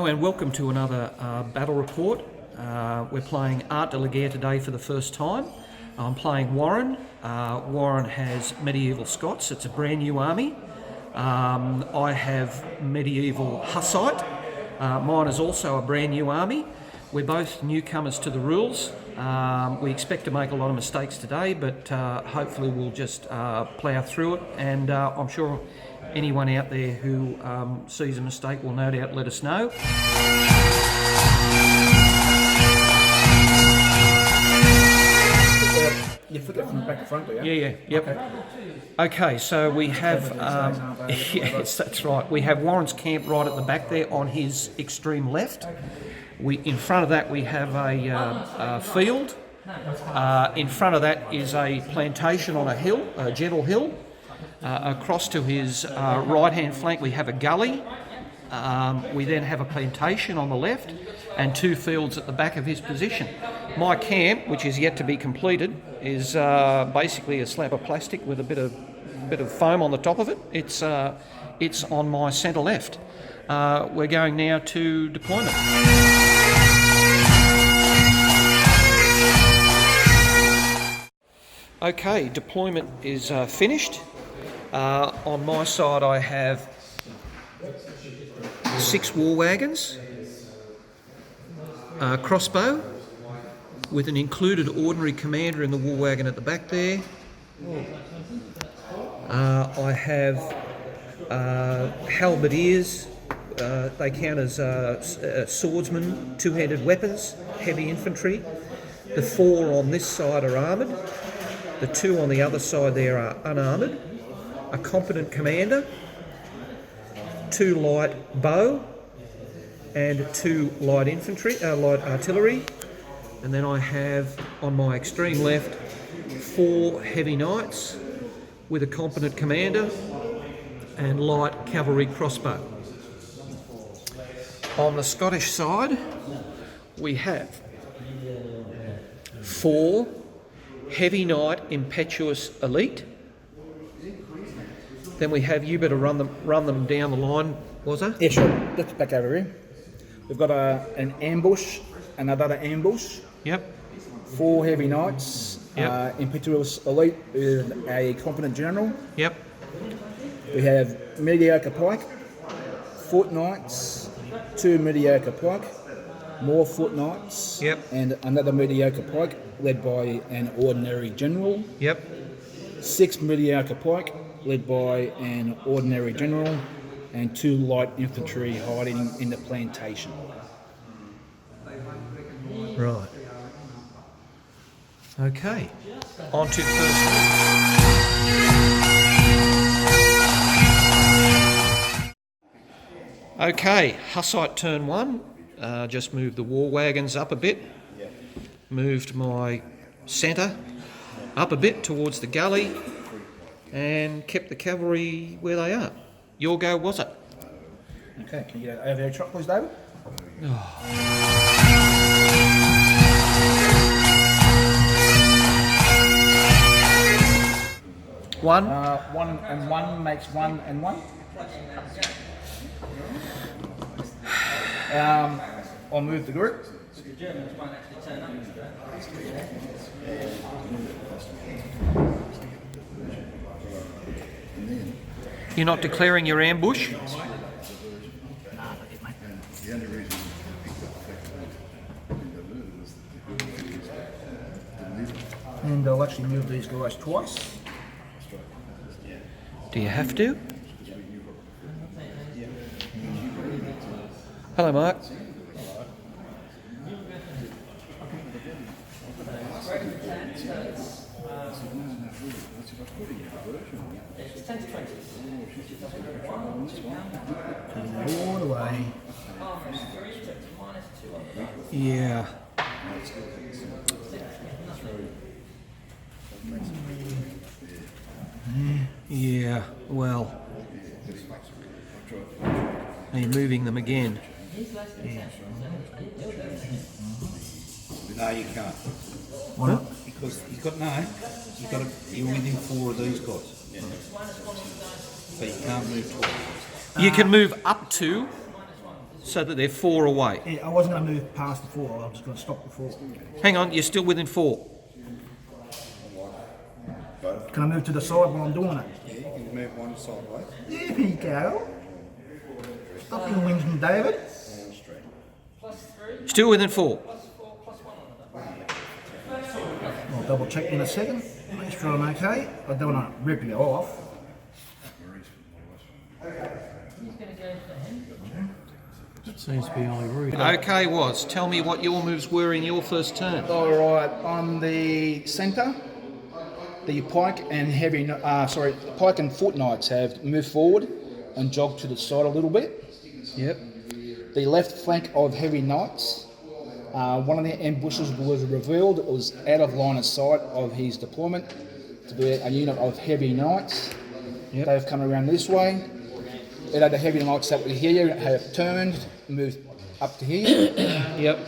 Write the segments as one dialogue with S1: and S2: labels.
S1: and welcome to another battle report. We're playing ADLG today for the first time. I'm playing Warren. Warren has medieval Scots. It's a brand new army. I have medieval Hussite. Mine is also a brand new army. We're both newcomers to the rules. We expect to make a lot of mistakes today, but hopefully we'll just plough through it, and I'm sure anyone out there who sees a mistake will no doubt let us know.
S2: You flick it from back to front, do you?
S1: Yeah, yep. Okay, so we have, yes, that's right. We have Warren's camp right at the back there on his extreme left. In front of that we have a field. In front of that is a plantation on a hill, a gentle hill. Across to his right-hand flank we have a gully. We then have a plantation on the left and two fields at the back of his position. My camp, which is yet to be completed, is basically a slab of plastic with a bit of foam on the top of it. It's on my centre left. We're going now to deployment. Okay, deployment is finished. On my side I have 6 war wagons, a crossbow with an included ordinary commander in the war wagon at the back there. I have halberdiers. They count as swordsmen, two-handed weapons, heavy infantry. The 4 on this side are armoured. The 2 on the other side there are unarmoured. A competent commander, 2 light bow, and 2 light infantry, light artillery. And then I have on my extreme left 4 heavy knights with a competent commander and light cavalry crossbow. On the Scottish side we have 4 heavy knight impetuous elite. Then we have, you better run them down the line, was it?
S2: Yeah, sure. Let's back over here. We've got an ambush, another ambush.
S1: Yep.
S2: 4 heavy knights.
S1: Yep.
S2: Impetuous elite with a competent general.
S1: Yep.
S2: We have mediocre pike, foot knights, 2 mediocre pike, more foot knights.
S1: Yep.
S2: And another mediocre pike led by an ordinary general.
S1: Yep.
S2: 6 mediocre pike led by an ordinary general, and 2 light infantry hiding in the plantation.
S1: Right. Okay. On to first. Okay, Hussite Turn 1. Just moved the war wagons up a bit. Moved my centre up a bit towards the gully and kept the cavalry where they are. Your go, was it?
S2: Okay, can you get over there, truck, please, David?
S1: One.
S2: 1 and 1 makes 1 and 1. I'll move the group.
S1: You're not declaring your ambush?
S2: And I'll actually move these guys twice.
S1: Do you have to? Hello, Mark.
S2: All the way.
S1: Yeah. Yeah, well. Are you moving them again?
S2: Yeah.
S3: No, you can't.
S2: Why not?
S3: Because you're within 4 of these guys. Yeah. So you can't move twice.
S1: You can move up to so that they're 4 away.
S2: Yeah, I wasn't going to move past the 4. I was just going to stop the 4.
S1: Hang on, you're still within 4.
S2: Can I move to the side while I'm doing it?
S3: Yeah, you can move one sideways.
S2: There you go. Stop your whinging, David.
S1: Still within 4.
S2: I'll double check in a second. Make sure I'm okay. I don't want to rip you off.
S3: Seems to be only rude.
S1: Okay, Was, tell me what your moves were in your first turn.
S2: Alright, on the centre, the pike and pike and foot knights have moved forward and jogged to the side a little bit.
S1: Yep.
S2: The left flank of heavy knights, one of their ambushes was revealed. It was out of line of sight of his deployment to be a unit of heavy knights.
S1: Yep.
S2: They've come around this way. The heavy knights that were here have turned, moved up to here,
S1: Yep.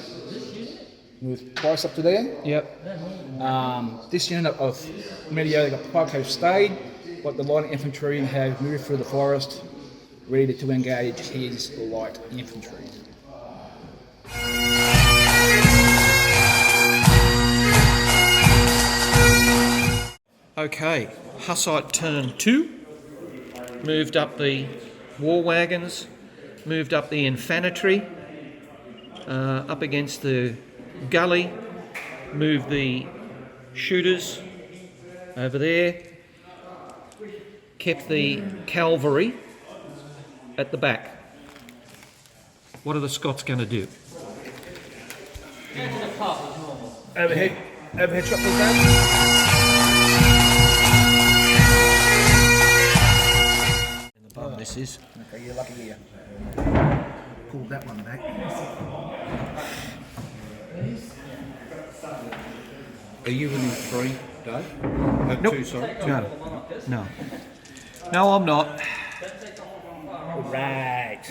S2: moved twice up to there.
S1: Yep.
S2: This unit of mediocre pike have stayed, but the light infantry have moved through the forest, ready to engage his light infantry.
S1: Okay, Hussite Turn 2. Moved up the war wagons, moved up the infantry, up against the gully, moved the shooters over there, kept the cavalry at the back. What are the Scots going to do?
S2: Overhead shot with that.
S1: Above this is.
S2: Okay, you're lucky here. Pulled that one back.
S3: Are you within 3, Dave?
S1: Nope.
S3: 2, sorry.
S1: No. No, I'm not.
S2: Right.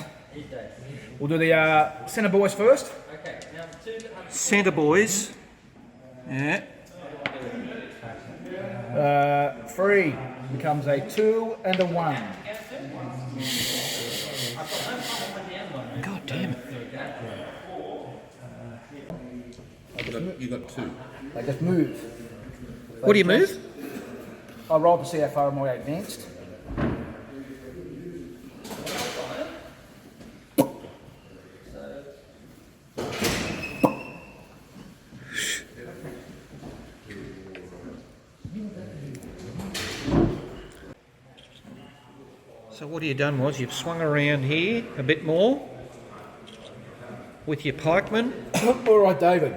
S2: We'll do the centre boys first.
S1: Centre boys. Yeah.
S2: 3 becomes a 2 and a 1.
S1: God damn it.
S3: You got 2.
S2: They just move.
S1: What do you move?
S2: I rolled to see how far am I advanced.
S1: So what you done was you've swung around here a bit more with your pikemen.
S2: All right, David.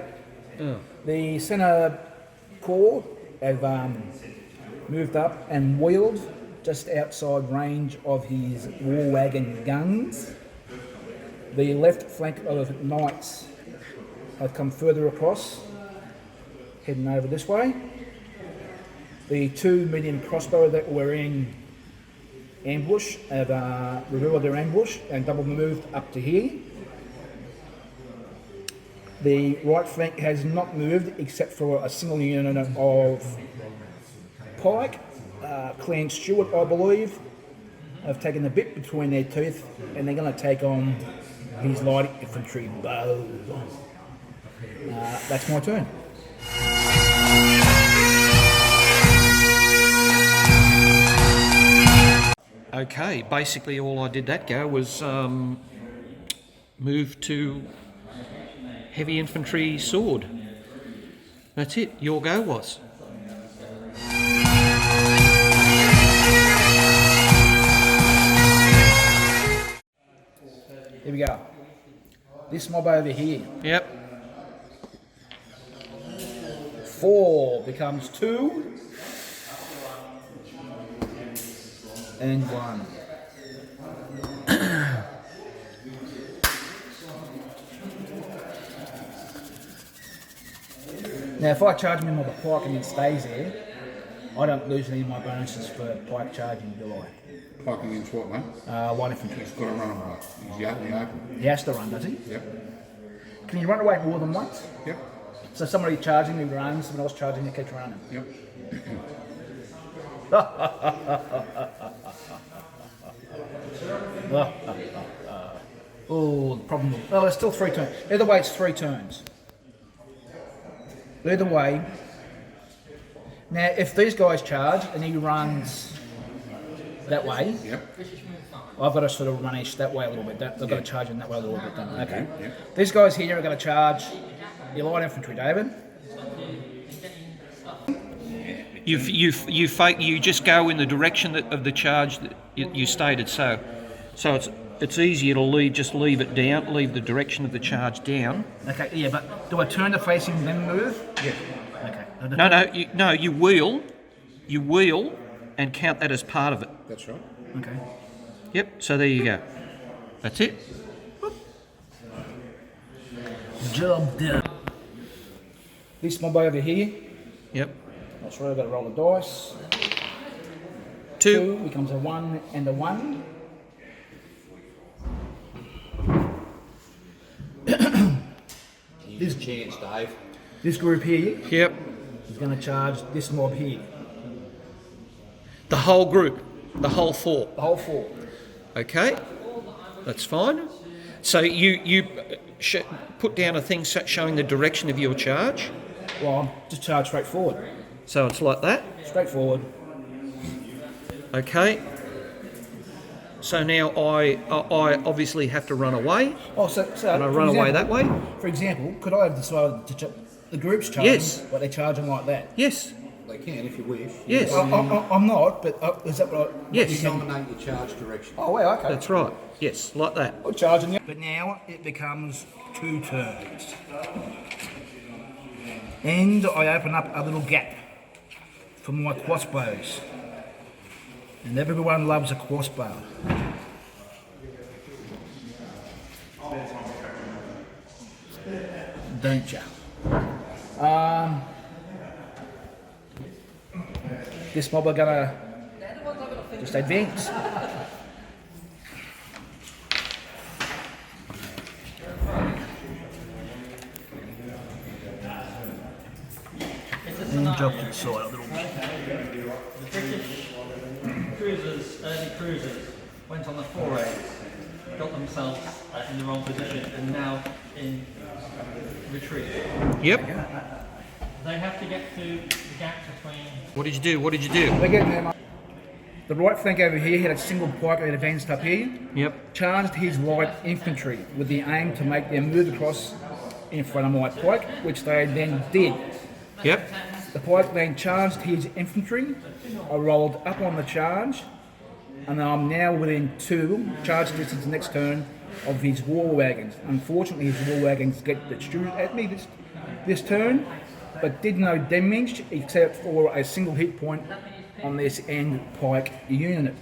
S1: Oh.
S2: The centre corps have moved up and wheeled just outside range of his war wagon guns. The left flank of knights have come further across, heading over this way. The 2 medium crossbow that were in ambush have revealed their ambush and double moved up to here. The right flank has not moved except for a single unit of pike. Clan Stewart, I believe, have taken a bit between their teeth and they're going to take on his light infantry bow. That's my turn.
S1: Okay, basically all I did that go was move to heavy infantry sword. That's it. Your go was.
S2: Here we go. This mob over here.
S1: Yep.
S2: 4 becomes 2 and 1. Now, if I charge him with a pike and it stays there, I don't lose any of my bonuses for pike charging, do I?
S3: Pike against what, mate?
S2: Light infantry.
S3: He's got to run away. He's out in the open.
S2: He has to run, does he?
S3: Yep.
S2: Can he run away more than once?
S3: Yep.
S2: So somebody charging him runs, someone else charging him keeps running.
S3: Yep.
S2: Oh, the problem. Oh, it's still 3 turns. Either way, it's 3 turns. Either way. Now, if these guys charge and he runs that way,
S3: Yep.
S2: I've got to sort of run each that way a little bit. I've got to charge in that way a little bit. Don't I? Okay.
S3: Yep.
S2: These guys here are going to charge your light infantry, David.
S1: You just go in the direction of the charge that you stated. So it's easier to just leave it down, leave the direction of the charge down.
S2: Okay, yeah, but do I turn to face him then move?
S3: Yeah.
S2: Okay.
S1: No, you wheel, and count that as part of it.
S3: That's right.
S2: Okay.
S1: Yep. So there you go. That's it.
S2: Job done. This mob over here.
S1: Yep.
S2: That's right, I've got to roll the dice.
S1: 2.
S2: Becomes a 1 and a 1.
S3: This chance, Dave.
S2: This group here
S1: Yep.
S2: is going to charge this mob here.
S1: The whole group, the whole 4.
S2: The whole 4.
S1: Okay. That's fine. So you put down a thing showing the direction of your charge.
S2: Well, I'm just charge straight forward.
S1: So it's like that.
S2: Straight forward.
S1: Okay. So now I obviously have to run away.
S2: Oh, so
S1: And I run away that way?
S2: For example, could I have decided to the group's charging,
S1: Yes.
S2: but they're charging like that?
S1: Yes.
S3: They can if you wish.
S1: Yes.
S2: I'm not, but is that what I...
S1: Yes.
S3: You nominate your charge direction.
S2: Oh, well, okay.
S1: That's right. Yes, like that.
S2: I'm charging you. But now it becomes 2 turns. And I open up a little gap for my crossbows. And everyone loves a crossbow. Don't you? This mob are gonna just advance. And drop to the side a little bit.
S4: The British cruisers, early cruisers, went on the foray, got themselves in the wrong position, and now in retreat.
S1: Yep.
S4: They have to get to the gap between.
S1: What did you do? What did you do?
S2: We're getting there, mate. The right flank over here had a single pike that advanced up here,
S1: Yep.
S2: charged his light infantry with the aim to make them move across in front of my pike, which they then did.
S1: Yep.
S2: The pike then charged his infantry. I rolled up on the charge, and I'm now within 2 charge distance next turn of his war wagons. Unfortunately, his war wagons get destroyed at me this turn, but did no damage except for a single hit point on this end pike unit.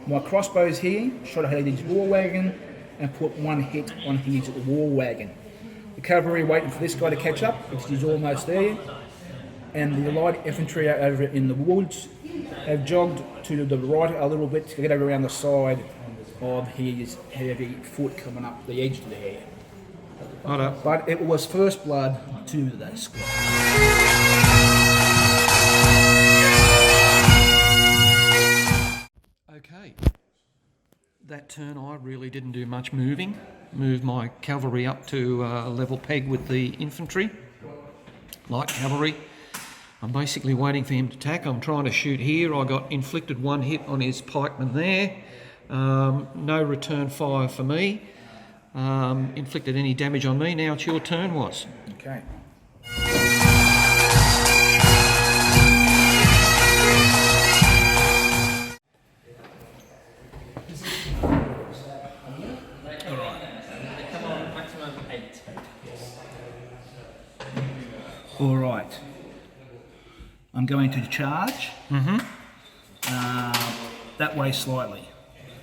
S2: My crossbows here shot ahead of his war wagon and put 1 hit on his war wagon. The cavalry waiting for this guy to catch up, because he's almost there, and the light infantry are over in the woods have jogged to the right a little bit to get over around the side of his heavy foot coming up the edge of the hair.
S1: Hold up.
S2: But it was first blood to the squad.
S1: Okay. That turn I really didn't do much moving. Moved my cavalry up to a level peg with the infantry. Light cavalry. I'm basically waiting for him to attack. I'm trying to shoot here. I got inflicted 1 hit on his pikeman there. No return fire for me. Inflicted any damage on me. Now it's your turn, was.
S2: Okay.
S4: They come on maximum 8.
S2: All right. I'm going to charge. That way slightly,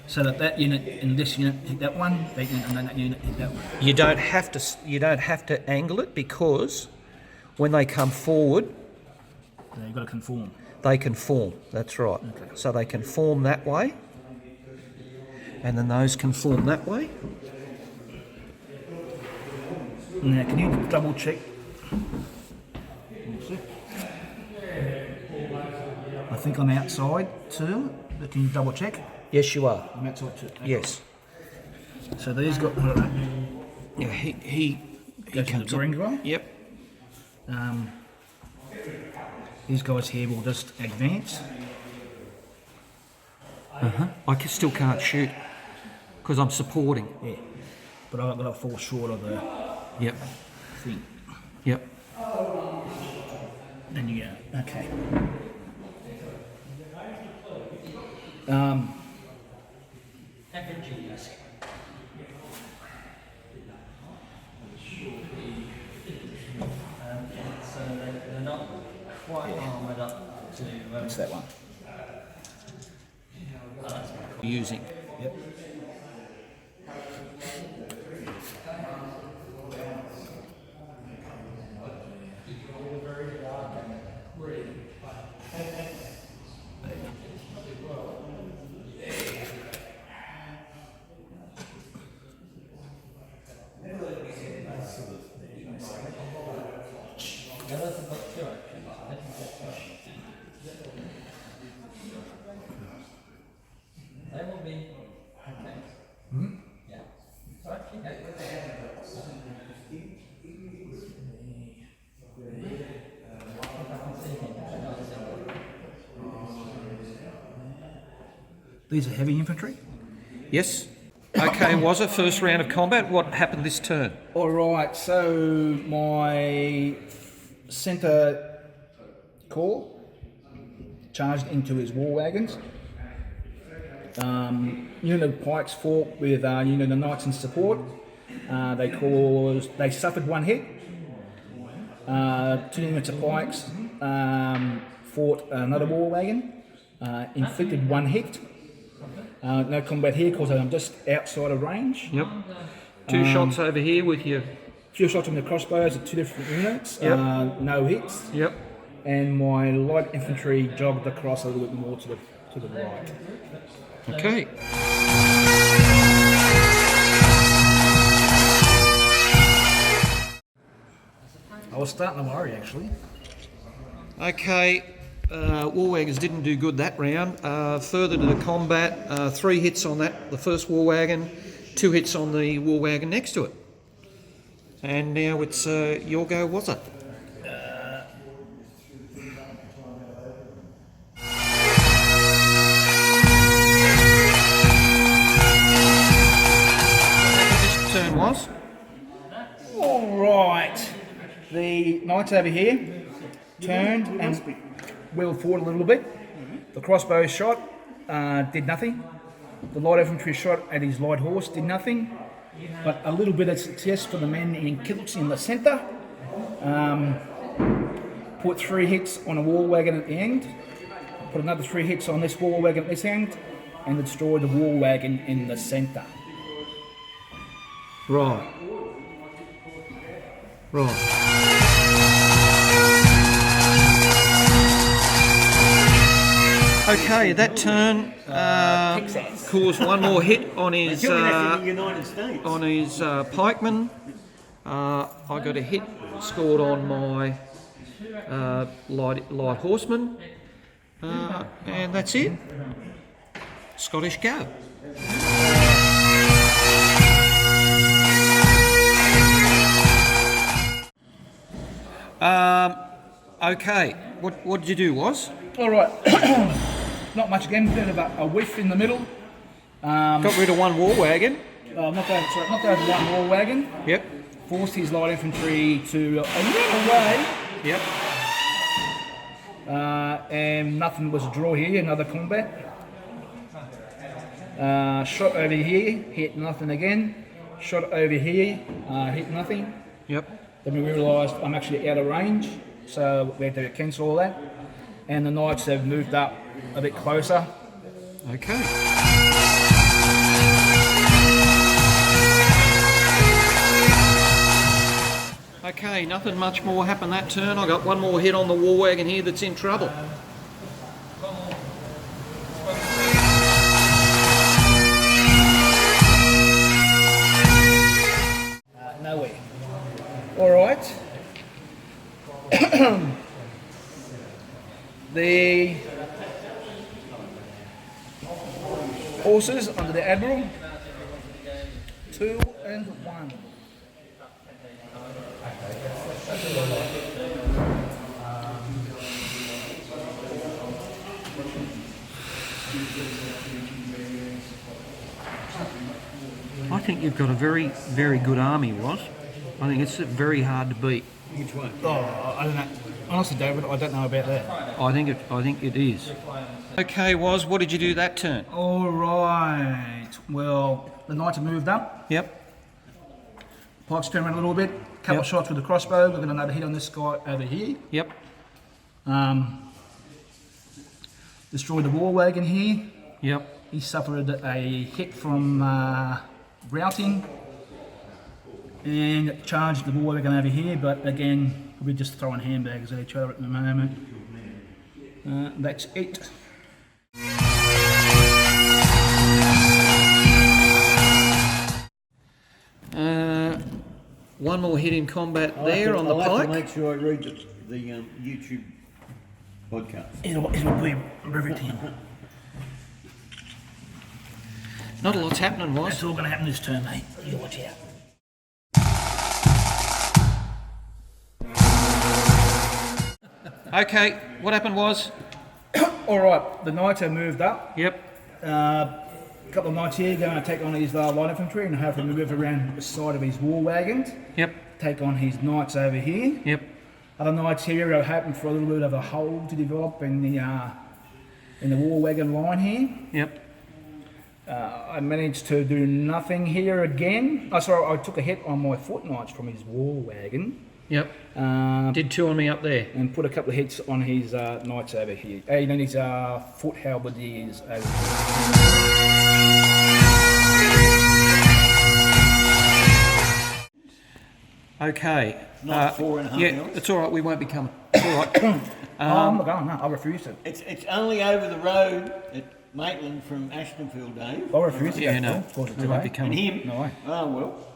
S2: so that unit and this unit hit that one, that unit and then that unit hit that one.
S1: You don't have to angle it, because when they come forward,
S2: So you've got to conform.
S1: they can form. That's right.
S2: Okay.
S1: So they can form that way, and then those can form that way.
S2: Now, can you double check? I think I'm outside too, but can you double check?
S1: Yes, you are.
S2: I'm outside too. Okay.
S1: Yes.
S2: So these got
S1: Yeah, he
S2: goes to the
S1: comes up.
S2: green guy.
S1: Yep.
S2: These guys here will just advance.
S1: Still can't shoot because I'm supporting.
S2: Yeah. But I've got to fall short of the
S1: Yep.
S2: thing.
S1: Yep.
S2: Then you go. Okay.
S4: FNGs. So they're not quite armoured up to.
S2: That's that one.
S1: Using.
S2: Yep.
S4: They will be okay. Yeah. So actually,
S2: These are heavy infantry.
S1: Yes. Okay, was it first round of combat? What happened this turn?
S2: All right. So my centre corps charged into his war wagons. Unit of Pikes fought with unit of Knights in support. They suffered one hit. 2 units of Pikes fought another war wagon, inflicted 1 hit. No combat here because I'm just outside of range.
S1: Yep. Two shots over here with you.
S2: Few shots from the crossbows at 2 different units.
S1: Yep.
S2: No hits.
S1: Yep.
S2: And my light infantry jogged across a little bit more to the right.
S1: Okay.
S2: I was starting to worry actually.
S1: Okay. War wagons didn't do good that round. Further to the combat, 3 hits on that, the first war wagon, 2 hits on the war wagon next to it. And now it's your go, was it? This turn was?
S2: All right. The knights over here turned and wheeled forward a little bit. The crossbow shot did nothing. The light infantry shot at his light horse did nothing. But a little bit of success for the men in kilts in the centre. Put 3 hits on a war wagon at the end. Put another 3 hits on this war wagon at this end. And destroyed the war wagon in the centre.
S1: Right. Right. Okay, that turn caused 1 more hit on his pikeman. I got a hit scored on my light horseman, and that's it. Scottish go. Okay, what did you do, was?
S2: All right. Not much again, bit of a whiff in the middle.
S1: Got rid of 1 war wagon.
S2: Knocked over 1 war wagon.
S1: Yep.
S2: Forced his light infantry to run away.
S1: Yep.
S2: And nothing was a draw here, another combat. Shot over here, hit nothing again. Shot over here, hit nothing.
S1: Yep.
S2: Then we realised I'm actually out of range, so we had to cancel all that. And the knights have moved up a bit closer.
S1: Okay. Okay, nothing much more happened that turn. I got 1 more hit on the war wagon here that's in trouble.
S2: Nowhere. All right. Horses under the Admiral. 2 and 1.
S1: I think you've got a very, very good army, Was. I think it's very hard to beat.
S3: Which one?
S2: Oh, I don't know. Honestly, David, I don't know about that.
S1: I think it is. Okay, Was, what did you do that turn?
S2: All right. Well, the knights have moved up.
S1: Yep.
S2: Pikes turned around a little bit. Couple of shots with the crossbow. We're going to another hit on this guy over here.
S1: Yep.
S2: Destroyed the war wagon here.
S1: Yep.
S2: He suffered a hit from routing and charged the war wagon over here, but again, we're just throwing handbags at each other at the moment. That's it.
S1: One more hit in combat there on the
S3: I'll have
S1: pike.
S3: to make sure I read the YouTube podcast.
S2: It'll be riveting.
S1: Not a lot's happening, Was.
S2: That's all going to happen this turn, mate. You watch out.
S1: Okay, what happened, Was?
S2: All right, the knights have moved up.
S1: Yep.
S2: A couple of knights here going to take on his light infantry and have him move around the side of his war wagons.
S1: Yep.
S2: Take on his knights over here.
S1: Yep.
S2: Other knights here are hoping for a little bit of a hole to develop in the war wagon line here.
S1: Yep.
S2: I managed to do nothing here again. Oh, sorry, I took a hit on my foot knights from his war wagon.
S1: Yep. Did 2 on me up there.
S2: And put a couple of hits on his knights over here. And then his foot halberdiers over here.
S1: Okay.
S3: Not 4.5
S1: Yeah,
S3: mils?
S1: it's all right. We won't be coming. It's all right.
S2: I'm not going, no, I refuse to.
S3: It's only over the road at Maitland from Ashtonfield, Dave.
S2: I refuse to
S1: Yeah,
S2: go
S1: no,
S2: of course
S1: we won't be
S2: today.
S3: And
S1: coming.
S3: him.
S2: No way.
S3: Oh, well.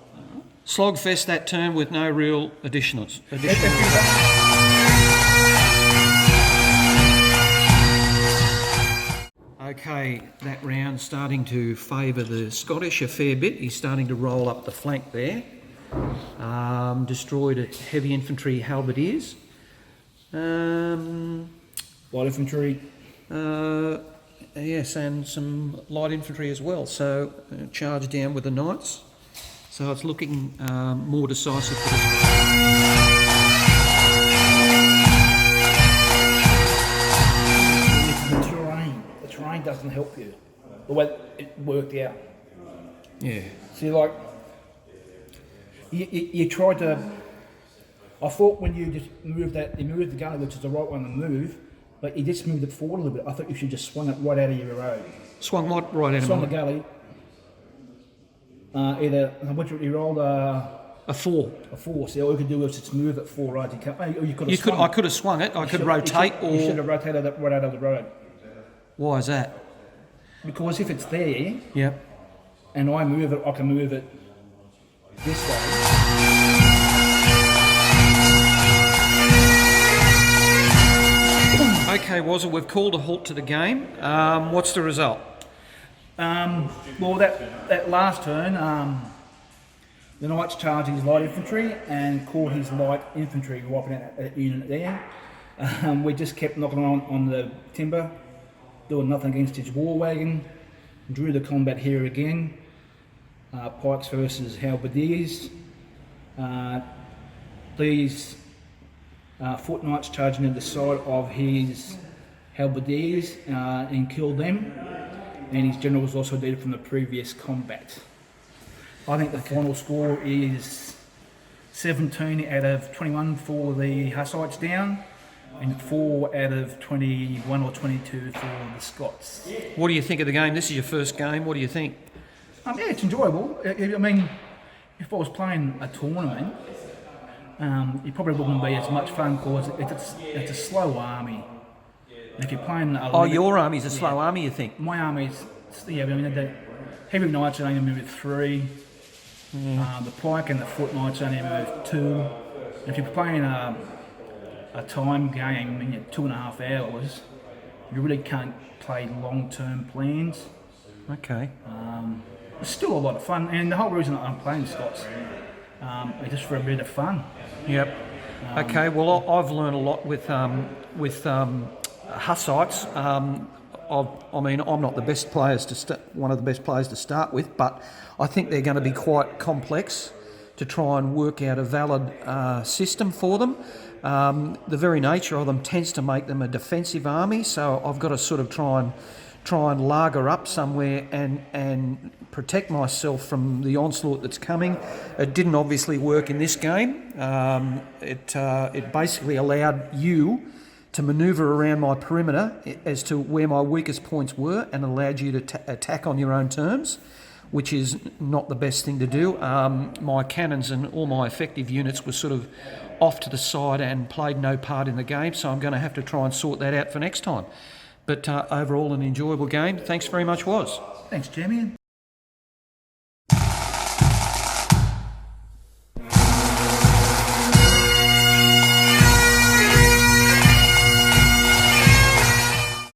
S1: Slogfest that turn with no real additionals. Okay, that round starting to favour the Scottish a fair bit. He's starting to roll up the flank there. Destroyed a heavy infantry halberdiers.
S2: Light infantry.
S1: Yes, and some light infantry as well. So charged down with the knights. So it's looking more decisive for this.
S2: The terrain doesn't help you. The way it worked out.
S1: Yeah.
S2: See, like, you tried to. I thought when you just moved that, you moved the gully, which is the right one to move, but you just moved it forward a little bit. I thought you should just swing it right out of your road.
S1: Swung what? Right out of
S2: Swung
S1: my...
S2: the gully. Either, what you rolled
S1: A 4.
S2: a 4. So all you could do was just move it 4 right. You could have swung
S1: I
S2: it.
S1: could have swung it. I
S2: You
S1: could
S2: should-
S1: rotate
S2: you should
S1: or...
S2: have rotated it right out of the road.
S1: Why is that?
S2: Because if it's there,
S1: Yep.
S2: and I move it, I can move it this way.
S1: Okay, Wazzle, we've called a halt to the game. What's the result?
S2: Well, that last turn, the Knights charged his light infantry and caught his light infantry, wiping out that unit there. We just kept knocking on the timber, doing nothing against his war wagon. Drew the combat here again. Pikes versus halberdiers. These foot knights charging into the side of his halberdiers and killed them. And his general was also dead from the previous combat. I think the final score is 17 out of 21 for the Hussites down, and 4 out of 21 or 22 for the Scots.
S1: What do you think of the game? This is your first game. What do you think?
S2: Yeah, it's enjoyable. I mean, if I was playing a tournament, it probably wouldn't be as much fun because it's a slow army. And if you're playing a
S1: Your army's a slow army, you think?
S2: My army's, yeah, I mean, the heavy knights only move 3. The pike and the foot knights only move 2. If you're playing a time game, I mean, 2.5 hours, you really can't play long-term plans.
S1: Okay.
S2: It's still a lot of fun, and the whole reason I'm playing Scots is just for a bit of fun.
S1: Yep. Okay. Well, I've learned a lot with Hussites. I mean, I'm not the best players one of the best players to start with, but I think they're going to be quite complex to try and work out a valid system for them. The very nature of them tends to make them a defensive army, so I've got to sort of try and lager up somewhere and protect myself from the onslaught that's coming. It didn't obviously work in this game. It basically allowed you to manoeuvre around my perimeter as to where my weakest points were, and allowed you to attack on your own terms, which is not the best thing to do. My cannons and all my effective units were sort of off to the side and played no part in the game, so I'm going to have to try and sort that out for next time. But overall, an enjoyable game. Thanks very much, Woz.
S2: Thanks, Jamie.